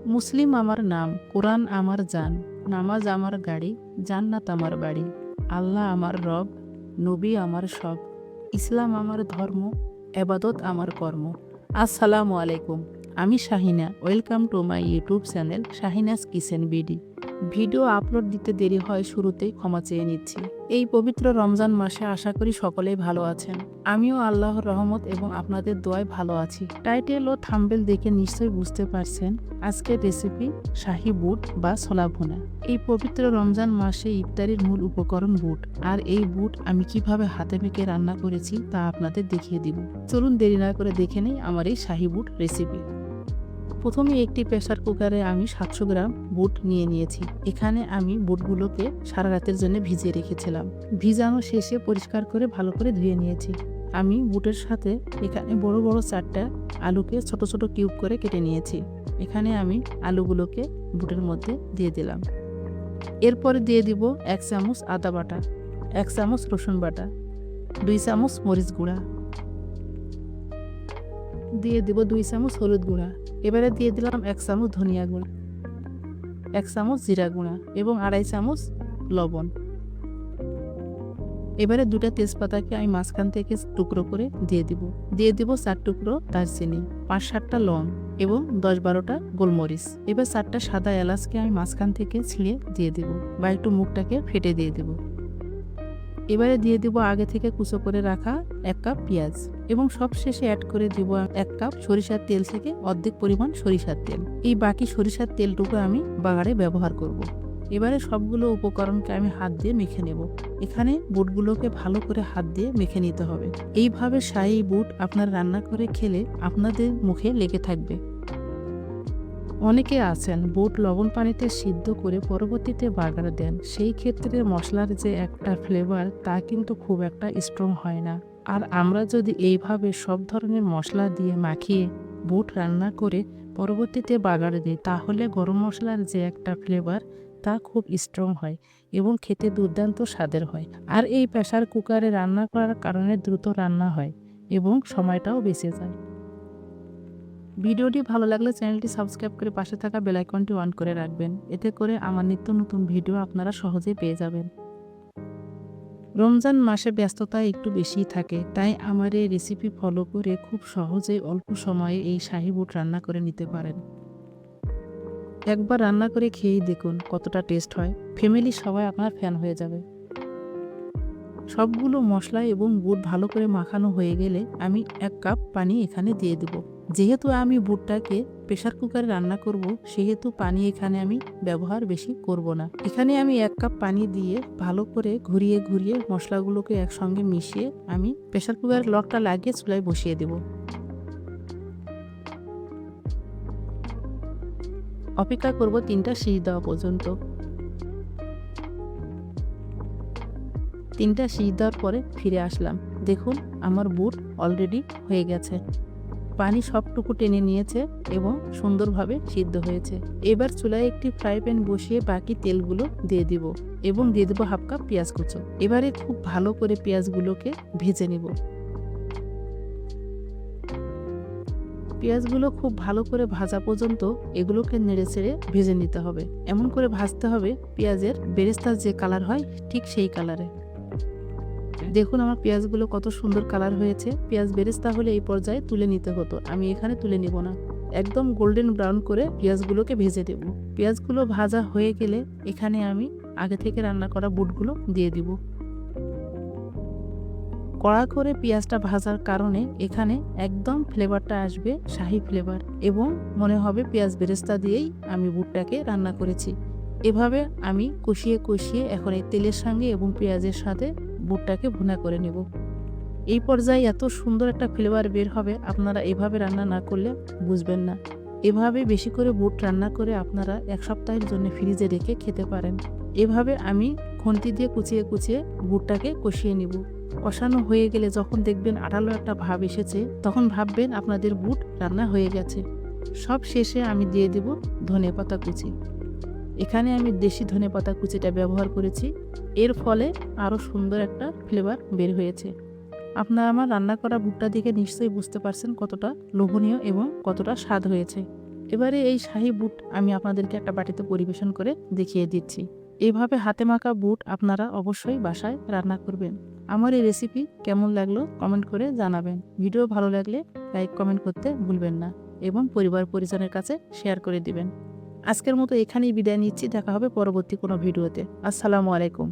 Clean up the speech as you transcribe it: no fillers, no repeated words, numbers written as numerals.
মুসলিম আমার নাম, কোরআন আমার জান, নামাজ আমার গাড়ি, জান্নাত আমার বাড়ি। আল্লাহ আমার রব, নবী আমার সব, ইসলাম আমার ধর্ম, এবাদত আমার কর্ম। আসসালামু আলাইকুম, আমি Shahina. Welcome to my YouTube channel Shahina's kitchen BD. Video upload দিতে দেরি হয়, শুরুতেই ক্ষমা চেয়ে নিচ্ছি। এই পবিত্র রমজান মাসে আশা করি সকলেই ভালো আছেন। আমিও আল্লাহর রহমত এবং আপনাদের দোয়ায় ভালো আছি। টাইটেল ও থাম্বনেল দেখে নিশ্চয়ই বুঝতে পারছেন আজকের রেসিপি শাহী বুট বা ছোলা ভুনা। এই পবিত্র রমজান মাসে ইফতারির মূল উপকরণ বুট। আর এই বুট আমি কিভাবে হাতে মেখে রান্না করেছি তা আপনাদের দেখিয়ে দিব। চলুন দেরি না করে দেখে নেই আমার এই শাহী বুট রেসিপি। প্রথমে একটি প্রেসার কুকারে আমি 700 গ্রাম বুট নিয়ে নিয়েছি। এখানে আমি বুটগুলোকে সারা রাতের জন্য ভিজিয়ে রেখেছিলাম। ভিজানো শেষে পরিষ্কার করে ভালো করে ধুয়ে নিয়েছি। আমি বুটের সাথে এখানে বড় বড় 4টা আলুকে ছোট ছোট কিউব করে কেটে নিয়েছি। এখানে আমি আলুগুলোকে বুটের মধ্যে দিয়ে দিলাম। এরপরে দিয়ে দিব 1 চামচ আদা বাটা, 1 চামচ রসুন বাটা, 2 চামচ মরিচ গুঁড়া, দিয়ে দিব 2 চামচ হলুদ গুঁড়া। এবারে দিয়ে দিলাম 1 চামচ ধনিয়া গুঁড়া, 1 চামচ জিরা গুঁড়া এবং 2.5 চামচ লবণ। এবারে 2টা তেজপাতাকে আমি মাঝখান থেকে টুকরো করে দিয়ে দিব 4 টুকরো দারচিনি, 5-7টা লং এবং 10-12টা গোলমরিচ। এবার 4টা সাদা এলাচকে আমি মাঝখান থেকে ছিঁড়ে দিয়ে দিব বা একটু মুখটাকে ফেটে দিয়ে দিব। এবারে দিয়ে দিব আগে থেকে কুচো করে রাখা 1 কাপ পেঁয়াজ এবং সবশেষে অ্যাড করে দিব 1 কাপ সরিষার তেল থেকে অর্ধেক পরিমাণ সরিষার তেল। এই বাকি সরিষার তেলটুকু আমি বাগারে ব্যবহার করব। এবারে সবগুলো উপকরণকে আমি হাত দিয়ে মেখে নেব। এখানে বুটগুলোকে ভালো করে হাত দিয়ে মেখে নিতে হবে। এইভাবে শাহী বুট আপনার রান্না করে খেলে আপনাদের মুখে লেগে থাকবে। অনেকে আছেন বুট লবণ পানিতে সিদ্ধ করে পরবর্তীতে বাগার দেন, সেই ক্ষেত্রে মশলার যে একটা ফ্লেভার তা কিন্তু খুব একটা স্ট্রং হয় না। আর আমরা যদি এইভাবে সব ধরনের মশলা দিয়ে মাখিয়ে বুট রান্না করে পরবর্তীতে বাগার দিই, তাহলে গরম মশলার যে একটা ফ্লেভার তা খুব স্ট্রং হয় এবং খেতে দুর্দান্ত স্বাদের হয়। আর এই প্রেসার কুকারে রান্না করার কারণে দ্রুত রান্না হয় এবং সময়টাও বেঁচে যায়। ভিডিওটি ভালো লাগলে চ্যানেলটি সাবস্ক্রাইব করে পাশে থাকা বেল আইকনটি অন করে রাখবেন। এতে করে আমার নিত্য নতুন ভিডিও আপনারা সহজেই পেয়ে যাবেন। রমজান মাসে ব্যস্ততা একটু বেশিই থাকে, তাই আমার এই রেসিপি ফলো করে খুব সহজেই অল্প সময়ে এই শাহী বুট রান্না করে নিতে পারেন। একবার রান্না করে খেয়েই দেখুন কতটা টেস্ট হয়। ফ্যামিলির সবাই আপনার ফ্যান হয়ে যাবে। সবগুলো মশলা এবং বুট ভালো করে মাখানো হয়ে গেলে আমি 1 কাপ পানি এখানে দিয়ে দেব। যেহেতু আমি বুটটাকে প্রেসার কুকারে রান্না করব, সেহেতু পানি এখানে আমি ব্যবহার বেশি করব না। এখানে আমি 1 কাপ পানি দিয়ে ভালো করে ঘুরিয়ে ঘুরিয়ে মশলাগুলোকে একসঙ্গে মিশিয়ে আমি প্রেসার কুকারের লকটা লাগিয়ে চুলায় বসিয়ে দেব। অপেক্ষা করব 3টা সিটি দেওয়া পর্যন্ত। 3টা সিটি দেওয়ার পরে ফিরে আসলাম। দেখুন আমার বুট অলরেডি হয়ে গেছে। পানি সবটুকু টেনে নিয়েছে এবং সুন্দরভাবে সিদ্ধ হয়েছে। এবার চুলায় একটি ফ্রাই প্যান বসিয়ে বাকি তেলগুলো দিয়ে দিব এবং দিয়ে দেবো 1/2 কাপ পেঁয়াজ কুচো। এবারে খুব ভালো করে পেঁয়াজগুলোকে ভেজে নিব। পেঁয়াজগুলো খুব ভালো করে ভাজা পর্যন্ত এগুলোকে নেড়ে চেড়ে ভেজে নিতে হবে। এমন করে ভাজতে হবে পেঁয়াজের বেরেস্তার যে কালার হয় ঠিক সেই কালারে। দেখুন আমার পেঁয়াজগুলো কত সুন্দর কালার হয়েছে। পেঁয়াজ বেরেস্তা হলে এই পর্যায়ে তুলে নিতে হতো, আমি এখানে তুলে নিব না। একদম গোল্ডেন ব্রাউন করে পেঁয়াজগুলোকে ভেজে দেব। পেঁয়াজগুলো ভাজা হয়ে গেলে এখানে আমি আগে থেকে রান্না করা বুটগুলো দিয়ে দিব। কড়া করে পেঁয়াজটা ভাজার কারণে এখানে একদম ফ্লেভারটা আসবে শাহী ফ্লেভার এবং মনে হবে পেঁয়াজ বেরেস্তা দিয়েই আমি বুটটাকে রান্না করেছি। এভাবে আমি কষিয়ে কষিয়ে এখন এই তেলের সঙ্গে এবং পেঁয়াজের সাথে বুটটাকে ভুনা করে নেব। এই পর্যায়ে এত সুন্দর একটা ফ্লেভার বের হবে, আপনারা এভাবে রান্না না করলে বুঝবেন না। এভাবে বেশি করে বুট রান্না করে আপনারা 1 সপ্তাহের জন্য ফ্রিজে রেখে খেতে পারেন। এভাবে আমি খুন্তি দিয়ে কুচিয়ে কুচিয়ে বুটটাকে কষিয়ে নিব। কষানো হয়ে গেলে যখন দেখবেন আঠালো একটা ভাব এসেছে, তখন ভাববেন আপনাদের বুট রান্না হয়ে গেছে। সব শেষে আমি দিয়ে দেব ধনেপাতা কুচি। এখানে আমি দেশি ধনেপাতা কুচিটা ব্যবহার করেছি, এর ফলে আরও সুন্দর একটা ফ্লেভার বের হয়েছে। আপনারা আমার রান্না করা বুটটা দেখে নিশ্চয়ই বুঝতে পারছেন কতটা লোভনীয় এবং কতটা স্বাদ হয়েছে। এবারে এই শাহী বুট আমি আপনাদেরকে একটা বাটিতে পরিবেশন করে দেখিয়ে দিচ্ছি। এইভাবে হাতে মাখা বুট আপনারা অবশ্যই বাসায় রান্না করবেন। আমার এই রেসিপি কেমন লাগলো কমেন্ট করে জানাবেন। ভিডিও ভালো লাগলে লাইক কমেন্ট করতে ভুলবেন না এবং পরিবার পরিজনের কাছে শেয়ার করে দিবেন। আজকের মতো এখানেই বিদায় নিচ্ছি। দেখা হবে পরবর্তী কোনো ভিডিওতে। আসসালামু আলাইকুম।